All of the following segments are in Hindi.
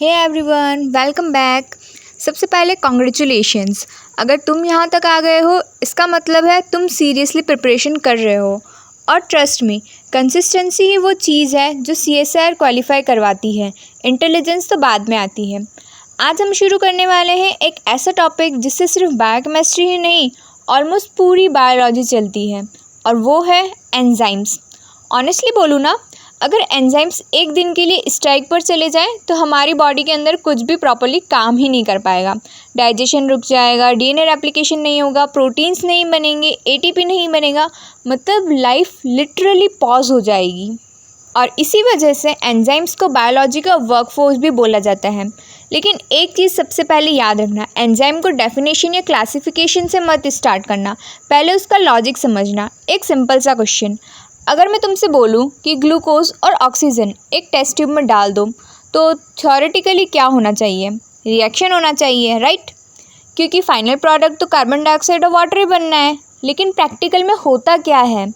Hey everyone, welcome back. सबसे पहले कॉन्ग्रेचुलेशंस, अगर तुम यहाँ तक आ गए हो इसका मतलब है तुम सीरियसली प्रिपरेशन कर रहे हो। और ट्रस्ट मी, कंसिस्टेंसी ही वो चीज़ है जो CSIR क्वालिफाई करवाती है। इंटेलिजेंस तो बाद में आती है। आज हम शुरू करने वाले हैं एक ऐसा टॉपिक जिससे सिर्फ बायोकेमिस्ट्री ही नहीं, ऑलमोस्ट पूरी बायोलॉजी चलती है, और वो है एंजाइम्स। ऑनेस्टली बोलूँ ना, अगर एंजाइम्स एक दिन के लिए स्ट्राइक पर चले जाएं तो हमारी बॉडी के अंदर कुछ भी प्रॉपर्ली काम ही नहीं कर पाएगा। डाइजेशन रुक जाएगा, DNA रेप्लिकेशन नहीं होगा, प्रोटीन्स नहीं बनेंगे, ATP नहीं बनेगा, मतलब लाइफ लिटरली पॉज हो जाएगी। और इसी वजह से एंजाइम्स को बायोलॉजी का वर्कफोर्स भी बोला जाता है। लेकिन एक चीज़ सबसे पहले याद रखना, एंजाइम को डेफिनेशन या क्लासिफिकेशन से मत स्टार्ट करना, पहले उसका लॉजिक समझना। एक सिंपल सा क्वेश्चन, अगर मैं तुमसे बोलूं कि ग्लूकोज और ऑक्सीजन एक टेस्ट ट्यूब में डाल दो तो थ्योरेटिकली क्या होना चाहिए? रिएक्शन होना चाहिए, राइट? क्योंकि फाइनल प्रोडक्ट तो कार्बन डाइऑक्साइड और वाटर ही बनना है। लेकिन प्रैक्टिकल में होता क्या है?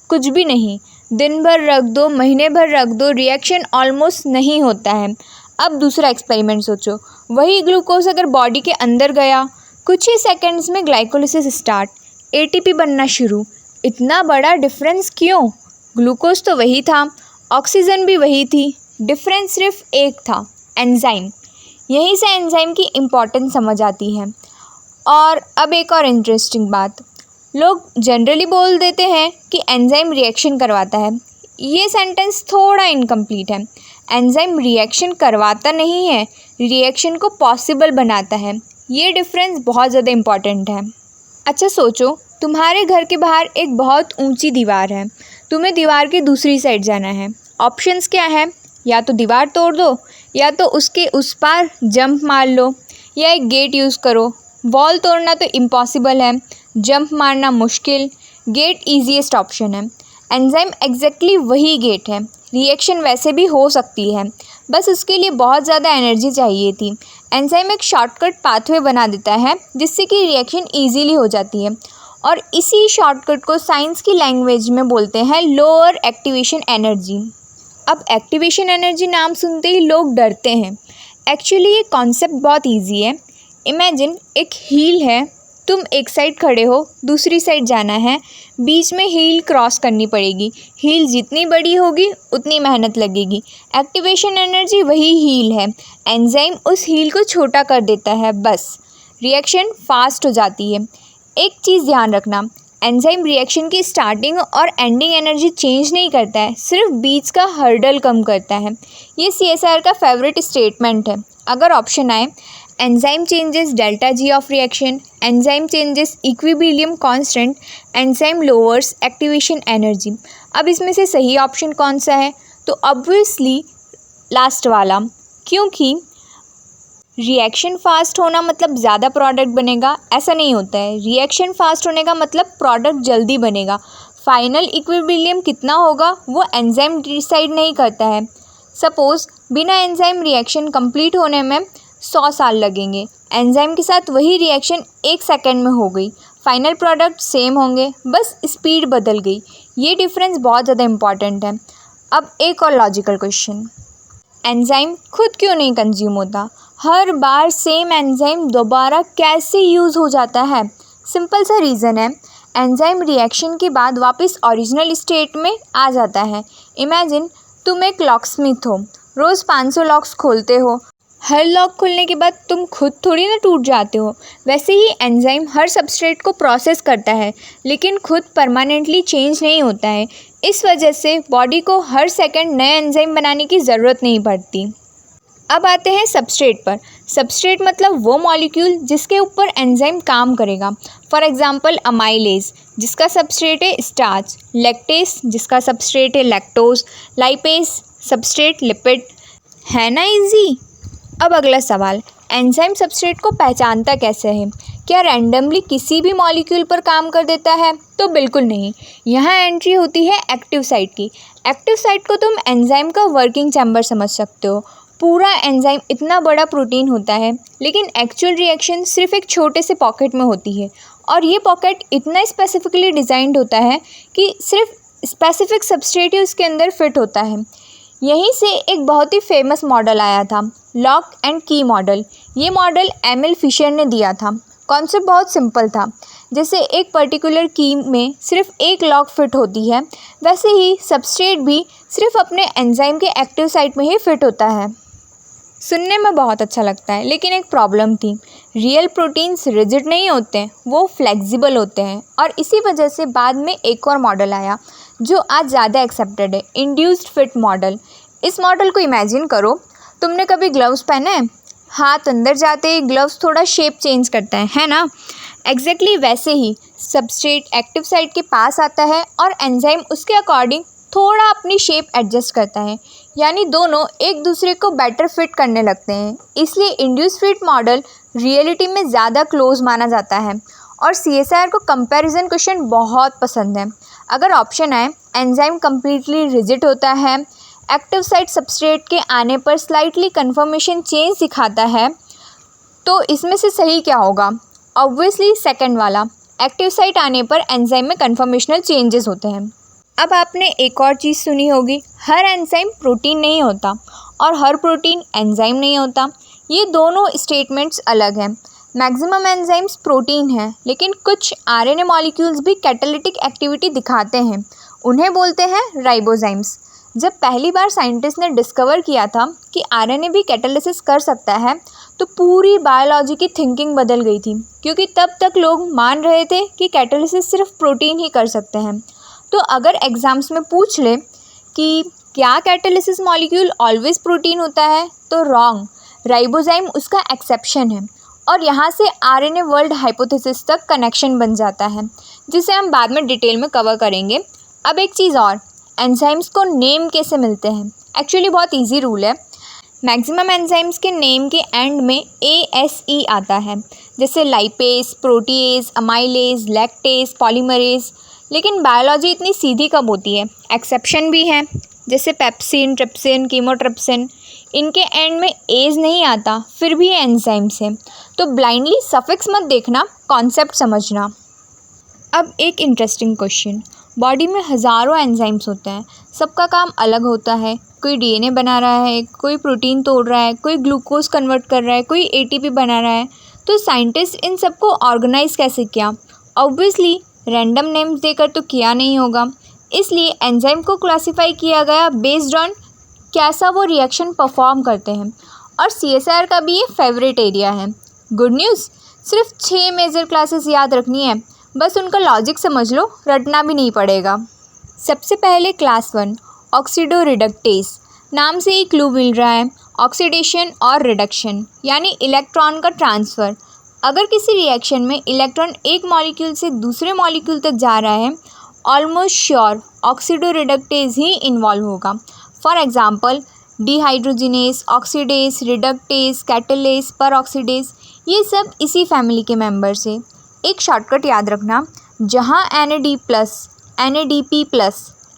कुछ भी नहीं। दिन भर रख दो, महीने भर रख दो, रिएक्शन ऑलमोस्ट नहीं होता है। अब दूसरा एक्सपेरिमेंट सोचो, वही ग्लूकोज अगर बॉडी के अंदर गया, कुछ ही सेकेंड्स में ग्लाइकोलिसिस स्टार्ट, ATP बनना शुरू। इतना बड़ा डिफरेंस क्यों? ग्लूकोज तो वही था, ऑक्सीजन भी वही थी, डिफरेंस सिर्फ एक था, एंजाइम। यहीं से एंजाइम की इम्पोर्टेंस समझ आती है। और अब एक और इंटरेस्टिंग बात, लोग जनरली बोल देते हैं कि एंजाइम रिएक्शन करवाता है। ये सेंटेंस थोड़ा इनकम्प्लीट है। एंजाइम रिएक्शन करवाता नहीं है, रिएक्शन को पॉसिबल बनाता है। ये डिफरेंस बहुत ज़्यादा इम्पॉर्टेंट है। अच्छा सोचो, तुम्हारे घर के बाहर एक बहुत ऊंची दीवार है, तुम्हें दीवार की दूसरी साइड जाना है। ऑप्शंस क्या है? या तो दीवार तोड़ दो, या तो उसके उस पार जंप मार लो, या एक गेट यूज़ करो। वॉल तोड़ना तो इम्पॉसिबल है, जंप मारना मुश्किल, गेट ईजीएस्ट ऑप्शन है। एंजाइम एग्जैक्टली वही गेट है। रिएक्शन वैसे भी हो सकती है, बस उसके लिए बहुत ज़्यादा एनर्जी चाहिए थी। एंजाइम एक शॉर्टकट पाथवे बना देता है जिससे कि रिएक्शन ईजीली हो जाती है, और इसी शॉर्टकट को साइंस की लैंग्वेज में बोलते हैं लोअर एक्टिवेशन एनर्जी। अब एक्टिवेशन एनर्जी नाम सुनते ही लोग डरते हैं। एक्चुअली ये कॉन्सेप्ट बहुत इजी है। इमेजिन एक हील है, तुम एक साइड खड़े हो, दूसरी साइड जाना है, बीच में हील क्रॉस करनी पड़ेगी। हील जितनी बड़ी होगी उतनी मेहनत लगेगी। एक्टिवेशन एनर्जी वही हील है, एंजाइम उस हील को छोटा कर देता है, बस रिएक्शन फास्ट हो जाती है। एक चीज़ ध्यान रखना, एंजाइम रिएक्शन की स्टार्टिंग और एंडिंग एनर्जी चेंज नहीं करता है, सिर्फ बीच का हर्डल कम करता है। ये CSIR का फेवरेट स्टेटमेंट है। अगर ऑप्शन आए, enzyme changes delta G of reaction, enzyme changes equilibrium constant, enzyme lowers activation energy. अब इसमें से सही ऑप्शन कौन सा है? तो ऑब्वियसली लास्ट वाला, क्योंकि रिएक्शन फास्ट होना मतलब ज़्यादा प्रोडक्ट बनेगा, ऐसा नहीं होता है। रिएक्शन फास्ट होने का मतलब प्रोडक्ट जल्दी बनेगा। फाइनल इक्विलिब्रियम कितना होगा वो एंजाइम डिसाइड नहीं करता है। सपोज़ बिना एंजाइम रिएक्शन कंप्लीट होने में 100 साल लगेंगे, एंजाइम के साथ वही रिएक्शन 1 सेकेंड में हो गई, फाइनल प्रोडक्ट सेम होंगे, बस स्पीड बदल गई। ये डिफरेंस बहुत ज़्यादा इंपॉर्टेंट है। अब एक और लॉजिकल क्वेश्चन, एंजाइम खुद क्यों नहीं कंज्यूम होता? हर बार सेम एंजाइम दोबारा कैसे यूज़ हो जाता है? सिंपल सा रीज़न है, एंजाइम रिएक्शन के बाद वापस ओरिजिनल स्टेट में आ जाता है। इमेजिन तुम एक लॉकस्मिथ हो, रोज़ 500 लॉक्स खोलते हो, हर लॉक खुलने के बाद तुम खुद थोड़ी ना टूट जाते हो। वैसे ही एंजाइम हर सबस्ट्रेट को प्रोसेस करता है, लेकिन खुद परमानेंटली चेंज नहीं होता है। इस वजह से बॉडी को हर सेकंड नए एंजाइम बनाने की ज़रूरत नहीं पड़ती। अब आते हैं सबस्ट्रेट पर। सबस्ट्रेट मतलब वो मॉलिक्यूल जिसके ऊपर एंजाइम काम करेगा। फॉर एग्जांपल अमाइलेज जिसका सबस्ट्रेट है स्टार्च, लैक्टेस जिसका सबस्ट्रेट है लैक्टोज, लाइपेज सबस्ट्रेट लिपिड। है ना इजी? अब अगला सवाल, एंजाइम सबस्ट्रेट को पहचानता कैसे है? क्या रैंडमली किसी भी मॉलिक्यूल पर काम कर देता है? तो बिल्कुल नहीं। यहाँ एंट्री होती है एक्टिव साइट की। एक्टिव साइट को तुम एंजाइम का वर्किंग चैम्बर समझ सकते हो। पूरा एंजाइम इतना बड़ा प्रोटीन होता है, लेकिन एक्चुअल रिएक्शन सिर्फ एक छोटे से पॉकेट में होती है, और ये पॉकेट इतना स्पेसिफिकली डिज़ाइंड होता है कि सिर्फ स्पेसिफिक सबस्ट्रेट ही उसके अंदर फिट होता है। यहीं से एक बहुत ही फेमस मॉडल आया था, लॉक एंड की मॉडल। ये मॉडल एमिल फिशर ने दिया था। कॉन्सेप्ट बहुत सिंपल था। जैसे एक पर्टिकुलर की में सिर्फ एक लॉक फिट होती है, वैसे ही सबस्ट्रेट भी सिर्फ अपने एंजाइम के एक्टिव साइट में ही फिट होता है। सुनने में बहुत अच्छा लगता है, लेकिन एक प्रॉब्लम थी। रियल प्रोटीन्स रिजिड नहीं होते, वो फ्लेक्सिबल होते हैं। और इसी वजह से बाद में एक और मॉडल आया जो आज ज़्यादा एक्सेप्टेड है, इंड्यूस्ड फिट मॉडल। इस मॉडल को इमेजिन करो, तुमने कभी ग्लव्स पहने हैं? हाथ अंदर जाते ही ग्लव्स थोड़ा शेप चेंज करता है ना? एग्जैक्टली वैसे ही सबस्ट्रेट एक्टिव साइट के पास आता है और एंजाइम उसके अकॉर्डिंग थोड़ा अपनी शेप एडजस्ट करता है, यानी दोनों एक दूसरे को बेटर फिट करने लगते हैं। इसलिए इंड्यूस फिट मॉडल रियलिटी में ज़्यादा क्लोज माना जाता है। और CSIR को कंपैरिजन क्वेश्चन बहुत पसंद है। अगर ऑप्शन आए एंजाइम कम्प्लीटली रिजिड होता है, एक्टिव साइट सबस्ट्रेट के आने पर स्लाइटली कन्फर्मेशन चेंज दिखाता है, तो इसमें से सही क्या होगा? ऑब्वियसली सेकंड वाला, एक्टिव साइट आने पर एंजाइम में कन्फर्मेशनल चेंजेस होते हैं। अब आपने एक और चीज़ सुनी होगी, हर एंजाइम प्रोटीन नहीं होता और हर प्रोटीन एंजाइम नहीं होता। ये दोनों स्टेटमेंट्स अलग हैं। मैक्सिमम एंजाइम्स प्रोटीन हैं, लेकिन कुछ RNA मॉलिक्यूल्स भी कैटालिटिक एक्टिविटी दिखाते हैं, उन्हें बोलते हैं राइबोजाइम्स। जब पहली बार साइंटिस्ट ने डिस्कवर किया था कि RNA भी कैटालिसिस कर सकता है, तो पूरी बायोलॉजी की थिंकिंग बदल गई थी, क्योंकि तब तक लोग मान रहे थे कि कैटालिसिस सिर्फ प्रोटीन ही कर सकते हैं। तो अगर एग्ज़ाम्स में पूछ ले कि क्या कैटालिसिस मॉलिक्यूल ऑलवेज प्रोटीन होता है, तो रॉन्ग, राइबोजाइम उसका एक्सेप्शन है। और यहाँ से RNA वर्ल्ड हाइपोथेसिस तक कनेक्शन बन जाता है, जिसे हम बाद में डिटेल में कवर करेंगे। अब एक चीज़ और, एंजाइम्स को नेम कैसे मिलते हैं? एक्चुअली बहुत इजी रूल है। मैक्सिमम एंजाइम्स के नेम के एंड में ASE आता है, जैसे lipase, protease, amylase, lactase, polymerase. लेकिन बायोलॉजी इतनी सीधी कब होती है? एक्सेप्शन भी है, जैसे पेप्सिन, ट्रिप्सिन, कीमोट्रिप्सिन। इनके एंड में एज नहीं आता, फिर भी एंजाइम्स हैं। तो ब्लाइंडली सफिक्स मत देखना, कॉन्सेप्ट समझना। अब एक इंटरेस्टिंग क्वेश्चन, बॉडी में हज़ारों एंजाइम्स होते हैं, सबका काम अलग होता है। कोई DNA बना रहा है, कोई प्रोटीन तोड़ रहा है, कोई ग्लूकोज कन्वर्ट कर रहा है, कोई ATP बना रहा है। तो साइंटिस्ट इन सबको ऑर्गेनाइज कैसे किया? ऑब्वियसली रैंडम नेम्स देकर तो किया नहीं होगा। इसलिए एंजाइम को क्लासिफाई किया गया बेस्ड ऑन कैसा वो रिएक्शन परफॉर्म करते हैं। और CSIR का भी ये फेवरेट एरिया है। गुड न्यूज़, सिर्फ 6 मेजर क्लासेस याद रखनी है, बस उनका लॉजिक समझ लो, रटना भी नहीं पड़ेगा। सबसे पहले क्लास 1, ऑक्सीडो रिडक्टेज। नाम से ही क्लू मिल रहा है, ऑक्सीडेशन और रिडक्शन, यानी इलेक्ट्रॉन का ट्रांसफ़र। अगर किसी रिएक्शन में इलेक्ट्रॉन एक मॉलिक्यूल से दूसरे मॉलिक्यूल तक जा रहा है, ऑलमोस्ट श्योर ऑक्सीडो रिडक्टेज ही इन्वॉल्व होगा। For example dehydrogenase, oxidase, reductase, catalase, peroxidase, ये सब इसी फैमिली के मेंबर्स हैं। एक शॉर्टकट याद रखना, जहाँ NAD+, NADP+,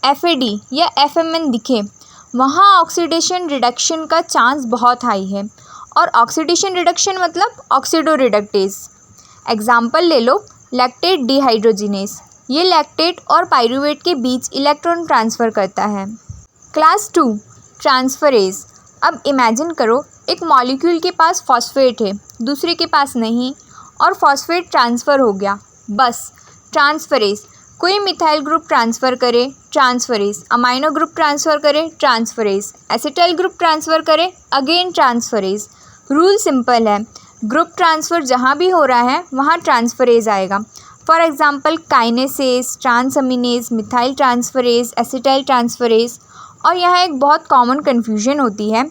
FAD या FMN दिखे, वहाँ ऑक्सीडेशन रिडक्शन का चांस बहुत हाई है। और ऑक्सीडेशन रिडक्शन मतलब ऑक्सीडो रिडक्टेज। एग्जाम्पल ले लो, लैक्टेट डिहाइड्रोजिनेज, ये लैक्टेट और पाइरूवेट के बीच इलेक्ट्रॉन ट्रांसफ़र करता है। Class 2, transferase. अब इमेजिन करो, एक मॉलिक्यूल के पास फॉस्फेट है, दूसरे के पास नहीं, और फॉस्फेट ट्रांसफ़र हो गया, बस ट्रांसफरेज। कोई मिथाइल ग्रुप ट्रांसफ़र करे, ट्रांसफरेज। अमाइनो ग्रुप ट्रांसफ़र करे, ट्रांसफरेज। एसिटाइल ग्रुप ट्रांसफ़र करे, अगेन ट्रांसफरेज। रूल सिंपल है, ग्रुप ट्रांसफ़र जहाँ भी हो रहा है वहाँ ट्रांसफरेज आएगा। For example kinases, transaminase, methyl transferase, acetyl transferase. और यहाँ एक बहुत कॉमन कन्फ्यूजन होती है,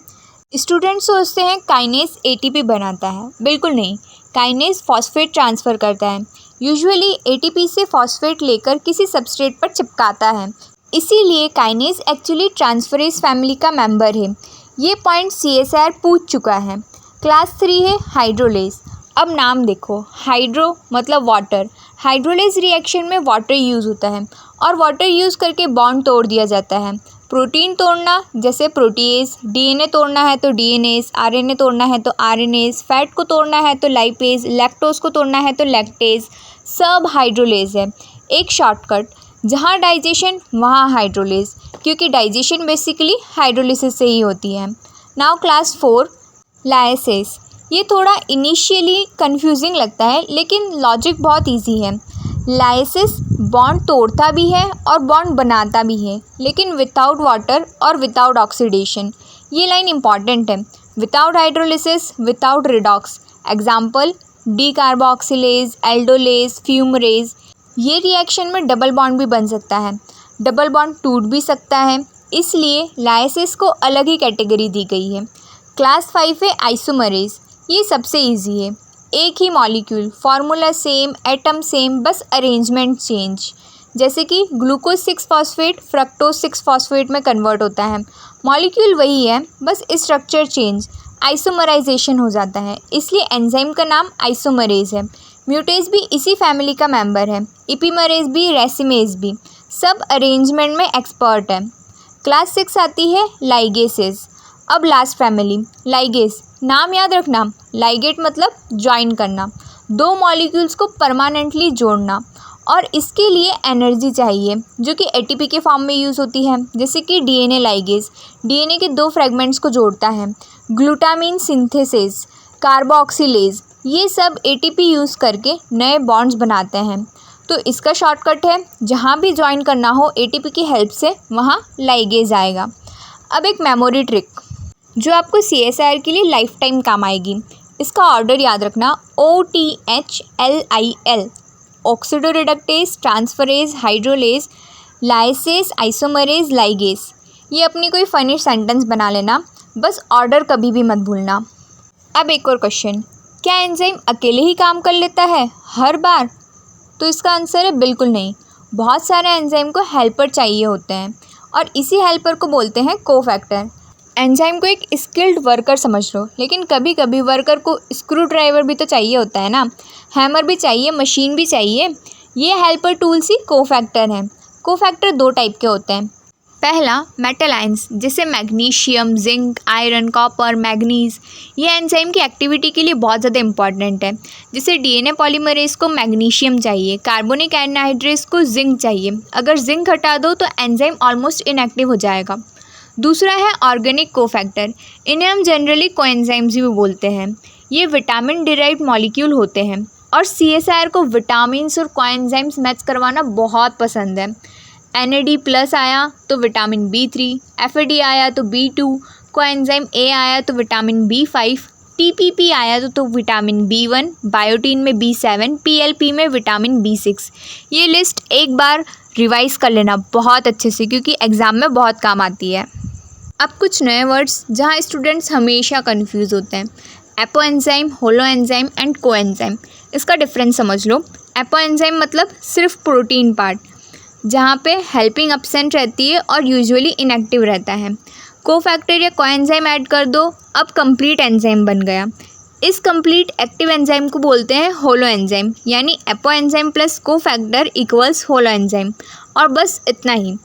स्टूडेंट सोचते हैं काइनेज ATP बनाता है, बिल्कुल नहीं, काइनेज फॉस्फेट ट्रांसफ़र करता है। यूजुअली ATP से फॉस्फेट लेकर किसी सबस्ट्रेट पर चिपकाता है, इसीलिए काइनेज एक्चुअली ट्रांसफरेज फैमिली का मेंबर है। ये पॉइंट CSIR पूछ चुका है। क्लास 3 है हाइड्रोलेज। अब नाम देखो, हाइड्रो मतलब वाटर, हाइड्रोलेज रिएक्शन में वाटर यूज़ होता है और वाटर यूज़ करके बॉन्ड तोड़ दिया जाता है। प्रोटीन तोड़ना जैसे प्रोटीएज, DNA तोड़ना है तो DNase, RNA तोड़ना है तो RNase, फैट को तोड़ना है तो लाइपेज, लैक्टोज को तोड़ना है तो लैक्टेज, सब हाइड्रोलेज है। एक शॉर्टकट, जहाँ डाइजेशन वहाँ हाइड्रोलेज, क्योंकि डाइजेशन बेसिकली हाइड्रोलिसिस से ही होती है। Now class 4 lysis. ये थोड़ा इनिशियली कंफ्यूजिंग लगता है लेकिन लॉजिक बहुत इजी है। लाइसेस बॉन्ड तोड़ता भी है और बॉन्ड बनाता भी है, लेकिन विदाउट वाटर और विदाउट ऑक्सीडेशन। ये लाइन इंपॉर्टेंट है। Without hydrolysis, without redox. Example D carboxylase, aldolase, fumarase. ये रिएक्शन में डबल बॉन्ड भी बन सकता है, डबल बॉन्ड टूट भी सकता है, इसलिए लाइसेस को अलग ही कैटेगरी दी गई है। क्लास 5 है आइसोमरेज। ये सबसे इजी है, एक ही molecule, formula same, atom same, बस अरेंजमेंट चेंज। जैसे कि ग्लूकोज 6-फॉस्फेट फ्रक्टोज 6-फॉस्फेट में कन्वर्ट होता है, मॉलिक्यूल वही है, बस स्ट्रक्चर चेंज, आइसोमराइजेशन हो जाता है, इसलिए एंजाइम का नाम आइसोमरेज है। म्यूटेज भी इसी फैमिली का मेंबर है, इपीमरेज भी, रेसिमेज भी, सब अरेंजमेंट में एक्सपर्ट है। क्लास 6 आती है लाइगेसेस। अब लास्ट फैमिली लाइगेस। नाम याद रखना, लाइगेट मतलब ज्वाइन करना, दो मॉलिक्यूल्स को परमानेंटली जोड़ना, और इसके लिए एनर्जी चाहिए जो कि एटीपी के फॉर्म में यूज़ होती है। जैसे कि डीएनए लाइगेज डीएनए के 2 फ्रेगमेंट्स को जोड़ता है। ग्लूटामिन सिंथेसिस, कार्बोक्सिलेज, ये सब एटीपी यूज़ करके नए बॉन्ड्स बनाते हैं। तो इसका शॉर्टकट है, जहाँ भी ज्वाइन करना हो एटीपी की हेल्प से वहाँ लाइगेज आएगा। अब एक मेमोरी ट्रिक जो आपको CSIR के लिए लाइफ टाइम काम आएगी। इसका ऑर्डर याद रखना, OTHLIL, oxidoreductase, transferase, hydrolase, lyases, isomerase, ligase. ये अपनी कोई फनी सेंटेंस बना लेना, बस ऑर्डर कभी भी मत भूलना। अब एक और क्वेश्चन, क्या एंजाइम अकेले ही काम कर लेता है हर बार? तो इसका आंसर है बिल्कुल नहीं। बहुत सारे एंजाइम को हेल्पर चाहिए होते हैं और इसी हेल्पर को बोलते हैं कोफैक्टर। एंजाइम को एक स्किल्ड वर्कर समझ लो, लेकिन कभी कभी वर्कर को स्क्रू ड्राइवर भी तो चाहिए होता है ना, हैमर भी चाहिए, मशीन भी चाहिए। ये हेल्पर टूल्स ही कोफैक्टर हैं। कोफैक्टर 2 टाइप के होते हैं। पहला मेटल आयंस, जैसे magnesium, zinc, iron, copper, manganese. ये एंजाइम की एक्टिविटी के लिए बहुत ज़्यादा इंपॉर्टेंट है। जैसे डीएनए पॉलीमरेज को मैग्नीशियम चाहिए, कार्बोनिक एनहाइड्रेज को जिंक चाहिए। अगर जिंक हटा दो तो एंजाइम ऑलमोस्ट इनएक्टिव हो जाएगा। दूसरा है ऑर्गेनिक कोफैक्टर, इन्हें हम जनरली कोएंजाइम्स भी बोलते हैं। ये विटामिन डिराइव्ड मॉलिक्यूल होते हैं और CSIR को विटामिन्स और कोएंजाइम्स मैच करवाना बहुत पसंद है। NAD+ आया तो विटामिन B3, FAD आया तो B2, कोएंजाइम A आया तो विटामिन B5, TPP आया तो विटामिन B1, बायोटीन में B7, PLP में विटामिन B6। ये लिस्ट एक बार रिवाइज कर लेना बहुत अच्छे से, क्योंकि एग्ज़ाम में बहुत काम आती है। अब कुछ नए वर्ड्स जहाँ स्टूडेंट्स हमेशा कंफ्यूज होते हैं। Apo enzyme, holo enzyme and को एंजाइम। इसका डिफरेंस समझ लो। एपो एंजाइम मतलब सिर्फ प्रोटीन पार्ट, जहाँ पे हेल्पिंग एब्सेंट रहती है और यूजुअली इनएक्टिव रहता है। कोफैक्टर या कोएंजाइम ऐड कर दो, अब कंप्लीट एंजाइम बन गया। इस कंप्लीट एक्टिव एंजाइम को बोलते हैं होलो एंजाइम, यानी apo enzyme plus cofactor equals holo enzyme, और बस इतना ही।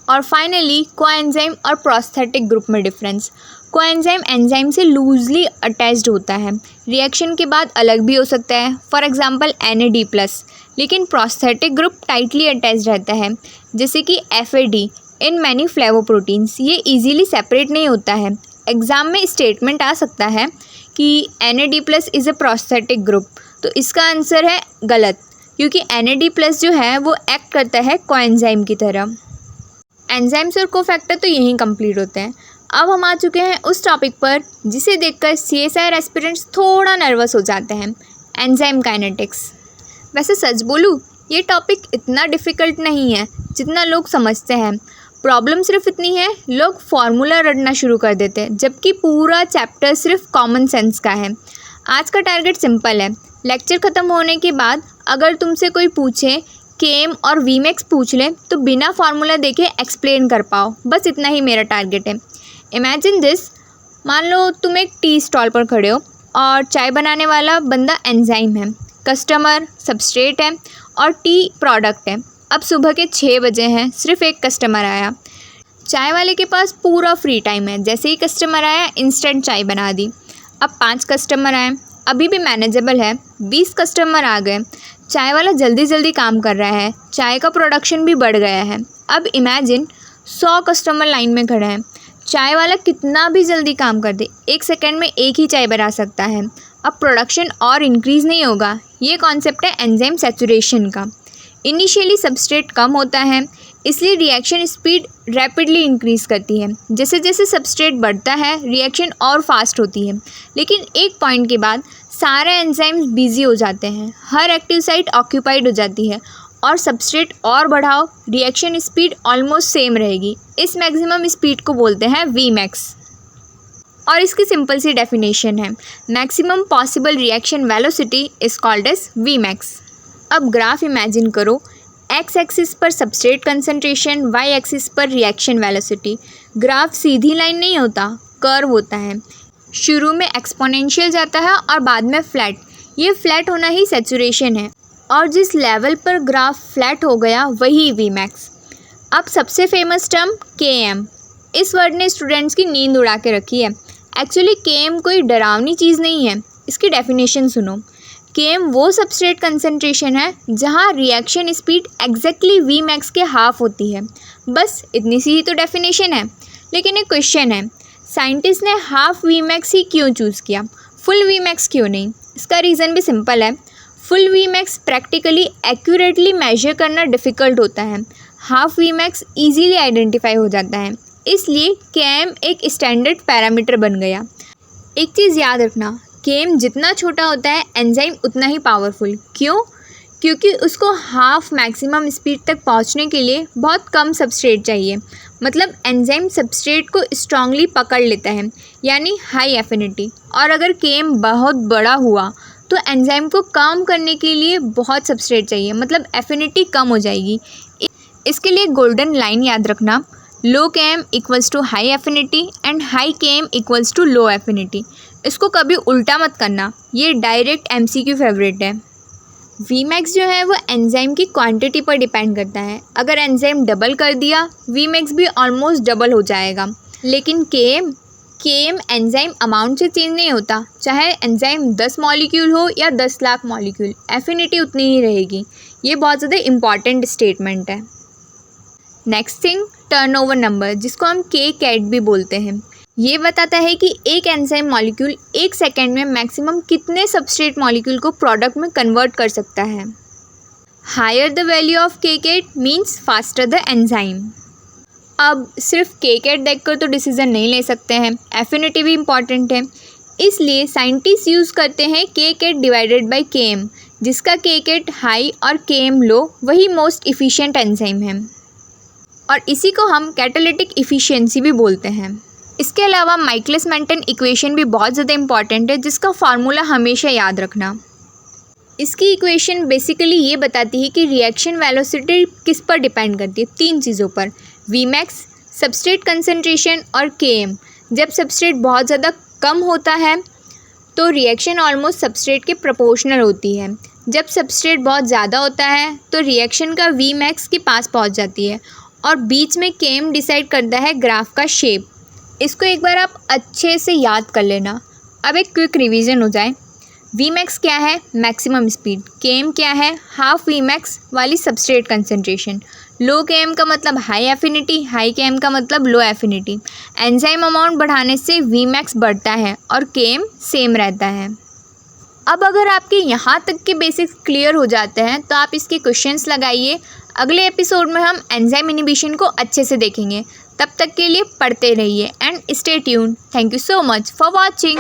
और फाइनली कोएंजाइम और प्रोस्थेटिक ग्रुप में डिफरेंस। कोएंजाइम एंजाइम से लूजली अटैच्ड होता है, रिएक्शन के बाद अलग भी हो सकता है, फॉर एग्जांपल NAD+। लेकिन प्रोस्थेटिक ग्रुप टाइटली अटैच्ड रहता है, जैसे कि FAD इन मैनी फ्लेवोप्रोटीन्स। ये इजीली सेपरेट नहीं होता है। एग्ज़ाम में स्टेटमेंट आ सकता है कि NAD+ is a prosthetic group, तो इसका आंसर है गलत, क्योंकि NAD+ जो है वो एक्ट करता है कोएंजाइम की तरह। एंजाइम्स और कोफैक्टर तो यहीं कंप्लीट होते हैं। अब हम आ चुके हैं उस टॉपिक पर जिसे देखकर CSIR एस्पिरेंट्स थोड़ा नर्वस हो जाते हैं, एंजाइम काइनेटिक्स। वैसे सच बोलूँ, ये टॉपिक इतना डिफ़िकल्ट नहीं है जितना लोग समझते हैं। प्रॉब्लम सिर्फ इतनी है, लोग फार्मूला रटना शुरू कर देते हैं, जबकि पूरा चैप्टर सिर्फ कॉमन सेंस का है। आज का टारगेट सिंपल है। लेक्चर ख़त्म होने के बाद अगर तुमसे कोई पूछे, केम और वीमेक्स पूछ ले, तो बिना फार्मूला देखे एक्सप्लेन कर पाओ, बस इतना ही मेरा टारगेट है। इमेजिन दिस, मान लो तुम एक टी स्टॉल पर खड़े हो और चाय बनाने वाला बंदा एंजाइम है, कस्टमर सबस्ट्रेट है और टी प्रोडक्ट है। अब सुबह के 6 बजे हैं, सिर्फ एक कस्टमर आया। चाय वाले के पास पूरा फ्री टाइम है, जैसे ही कस्टमर आया इंस्टेंट चाय बना दी। अब 5 कस्टमर आए, अभी भी मैनेजेबल है। 20 कस्टमर आ गए, चाय वाला जल्दी जल्दी काम कर रहा है, चाय का प्रोडक्शन भी बढ़ गया है। अब इमेजिन 100 कस्टमर लाइन में खड़े हैं, चाय वाला कितना भी जल्दी काम कर दे, 1 सेकेंड में एक ही चाय बना सकता है। अब प्रोडक्शन और इंक्रीज़ नहीं होगा। ये कॉन्सेप्ट है एंजाइम सैचुरेशन का। इनिशियली सबस्ट्रेट कम होता है, इसलिए रिएक्शन स्पीड रैपिडली इंक्रीज़ करती है। जैसे जैसे सबस्ट्रेट बढ़ता है रिएक्शन और फास्ट होती है, लेकिन एक पॉइंट के बाद सारे एंजाइम्स बिजी हो जाते हैं, हर एक्टिव साइट ऑक्यूपाइड हो जाती है और सबस्ट्रेट और बढ़ाओ रिएक्शन स्पीड ऑलमोस्ट सेम रहेगी। इस मैक्सिमम स्पीड को बोलते हैं Vmax और इसकी सिंपल सी डेफिनेशन है maximum possible reaction velocity is called as Vmax। अब ग्राफ इमेजिन करो, एक्स एक्सिस पर सबस्ट्रेट कंसंट्रेशन, वाई एक्सिस पर रिएक्शन वेलोसिटी। ग्राफ सीधी लाइन नहीं होता, कर्व होता है। शुरू में एक्सपोनेंशियल जाता है और बाद में फ्लैट। ये फ्लैट होना ही सैचुरेशन है और जिस लेवल पर ग्राफ फ्लैट हो गया वही Vmax। अब सबसे फेमस टर्म Km, इस वर्ड ने स्टूडेंट्स की नींद उड़ा के रखी है। एक्चुअली Km कोई डरावनी चीज़ नहीं है। इसकी डेफिनेशन सुनो। Km वो सबस्ट्रेट कंसंट्रेशन है जहाँ रिएक्शन स्पीड एग्जैक्टली Vmax के हाफ होती है। बस इतनी सी ही तो डेफिनेशन है। लेकिन एक क्वेश्चन है, साइंटिस्ट ने हाफ Vmax ही क्यों चूज़ किया, फुल Vmax क्यों नहीं? इसका रीज़न भी सिंपल है। Full Vmax practically accurately measure करना डिफ़िकल्ट होता है, हाफ Vmax ईजीली आइडेंटिफाई हो जाता है, इसलिए Km एक स्टैंडर्ड पैरामीटर बन गया। एक चीज़ याद रखना, Km जितना छोटा होता है एंजाइम उतना ही पावरफुल। क्यों? क्योंकि उसको हाफ मैक्सिमम स्पीड तक पहुंचने के लिए बहुत कम सबस्ट्रेट चाहिए। मतलब एंजाइम सबस्ट्रेट को स्ट्रांगली पकड़ लेता है, यानी हाई एफिनिटी। और अगर Km बहुत बड़ा हुआ तो एंजाइम को काम करने के लिए बहुत सबस्ट्रेट चाहिए, मतलब एफिनिटी कम हो जाएगी। इसके लिए गोल्डन लाइन याद रखना, low Km equals to high affinity and high Km equals to low affinity. इसको कभी उल्टा मत करना, ये डायरेक्ट MCQ फेवरेट है। Vmax जो है वो एंजाइम की क्वांटिटी पर डिपेंड करता है। अगर एंजाइम डबल कर दिया Vmax भी ऑलमोस्ट डबल हो जाएगा। लेकिन Km एंजाइम अमाउंट से चेंज नहीं होता, चाहे एंजाइम 10 मॉलिक्यूल हो या 10 लाख मॉलिक्यूल, एफिनिटी उतनी ही रहेगी। ये बहुत ज़्यादा इम्पॉर्टेंट स्टेटमेंट है। नेक्स्ट थिंग, टर्नओवर नंबर, जिसको हम Kcat भी बोलते हैं। ये बताता है कि एक एंजाइम मॉलिक्यूल 1 सेकेंड में मैक्सिमम कितने सबस्ट्रेट मॉलिक्यूल को प्रोडक्ट में कन्वर्ट कर सकता है। Higher the value of Kcat means faster the enzyme. अब सिर्फ Kcat देखकर तो डिसीजन नहीं ले सकते हैं, एफिनिटी भी इम्पॉर्टेंट है। इसलिए साइंटिस्ट यूज़ करते हैं Kcat डिवाइडेड बाई Km, जिसका Kcat हाई और Km लो, वही मोस्ट इफ़िशिएंट एंजाइम है और इसी को हम कैटालिटिक इफ़िशियंसी भी बोलते हैं। इसके अलावा माइकलिस मेंटन इक्वेशन भी बहुत ज़्यादा इंपॉर्टेंट है, जिसका फार्मूला हमेशा याद रखना। इसकी इक्वेशन बेसिकली ये बताती है कि रिएक्शन वेलोसिटी किस पर डिपेंड करती है, 3 चीज़ों पर, Vmax, सबस्ट्रेट कंसंट्रेशन और Km। जब सबस्ट्रेट बहुत ज़्यादा कम होता है तो रिएक्शन ऑलमोस्ट सबस्ट्रेट के प्रोपोर्शनल होती है। जब सबस्ट्रेट बहुत ज़्यादा होता है तो रिएक्शन का Vmax के पास पहुंच जाती है और बीच में Km डिसाइड करता है ग्राफ का शेप। इसको एक बार आप अच्छे से याद कर लेना। अब एक क्विक रिवीजन हो जाए। Vmax क्या है? Maximum speed. Km क्या है? हाफ Vmax वाली सबस्ट्रेट कंसंट्रेशन। लो Km का मतलब हाई एफिनिटी, हाई Km का मतलब लो एफिनिटी। एंजाइम अमाउंट बढ़ाने से Vmax बढ़ता है और Km सेम रहता है। अब अगर आपके यहाँ तक के बेसिक्स क्लियर हो जाते हैं तो आप इसके क्वेश्चंस लगाइए। अगले एपिसोड में हम एंजाइम इनहिबिशन को अच्छे से देखेंगे। तब तक के लिए पढ़ते रहिए and stay tuned. Thank you so much for watching.